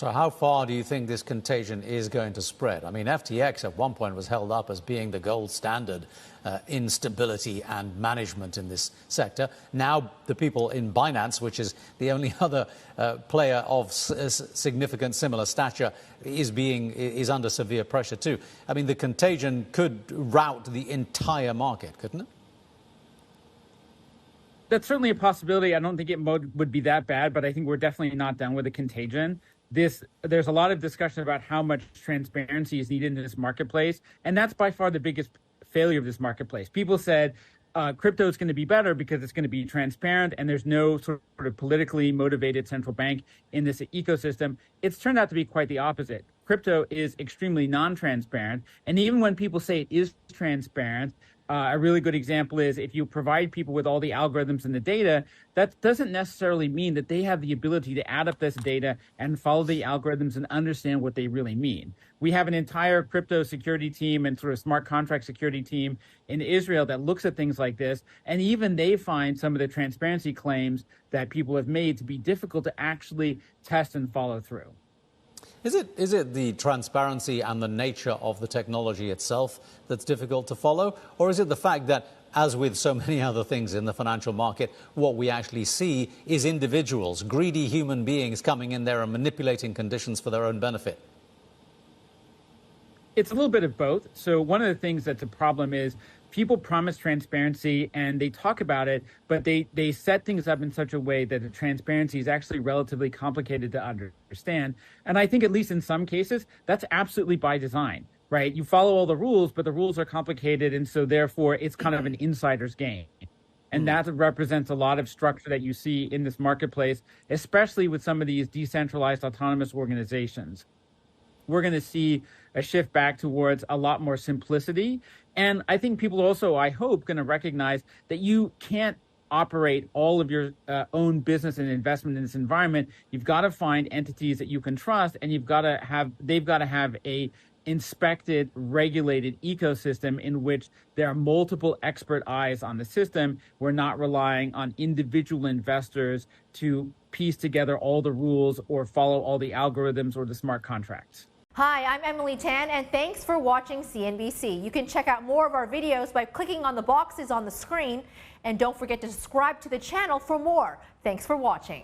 So how far do you think this contagion is going to spread? I mean, FTX at one point was held up as being the gold standard in stability and management in this sector. Now the people in Binance, which is the only other player of significant similar stature, is under severe pressure too. I mean, the contagion could rout the entire market, couldn't it? That's certainly a possibility. I don't think it would be that bad, but I think we're definitely not done with the contagion. There's a lot of discussion about how much transparency is needed in this marketplace, and that's by far the biggest failure of this marketplace. People said crypto is going to be better because it's going to be transparent and there's no sort of politically motivated central bank in this ecosystem. It's turned out to be quite the opposite. Crypto is extremely non-transparent, and even when people say it is transparent, a really good example is if you provide people with all the algorithms and the data, that doesn't necessarily mean that they have the ability to add up this data and follow the algorithms and understand what they really mean. We have an entire crypto security team and sort of smart contract security team in Israel that looks at things like this, and even they find some of the transparency claims that people have made to be difficult to actually test and follow through. Is it the transparency and the nature of the technology itself that's difficult to follow? Or is it the fact that, as with so many other things in the financial market, what we actually see is individuals, greedy human beings coming in there and manipulating conditions for their own benefit? It's a little bit of both. So one of the things that's a problem is people promise transparency and they talk about it, but they set things up in such a way that the transparency is actually relatively complicated to understand. And I think at least in some cases, that's absolutely by design, right? You follow all the rules, but the rules are complicated. And so therefore it's kind of an insider's game. And that represents a lot of structure that you see in this marketplace, especially with some of these decentralized autonomous organizations. We're going to see a shift back towards a lot more simplicity. And I think people also, I hope, going to recognize that you can't operate all of your own business and investment in this environment. You've got to find entities that you can trust, and they've got to have a inspected, regulated ecosystem in which there are multiple expert eyes on the system. We're not relying on individual investors to piece together all the rules or follow all the algorithms or the smart contracts. Hi, I'm Emily Tan, and thanks for watching CNBC. You can check out more of our videos by clicking on the boxes on the screen, and don't forget to subscribe to the channel for more. Thanks for watching.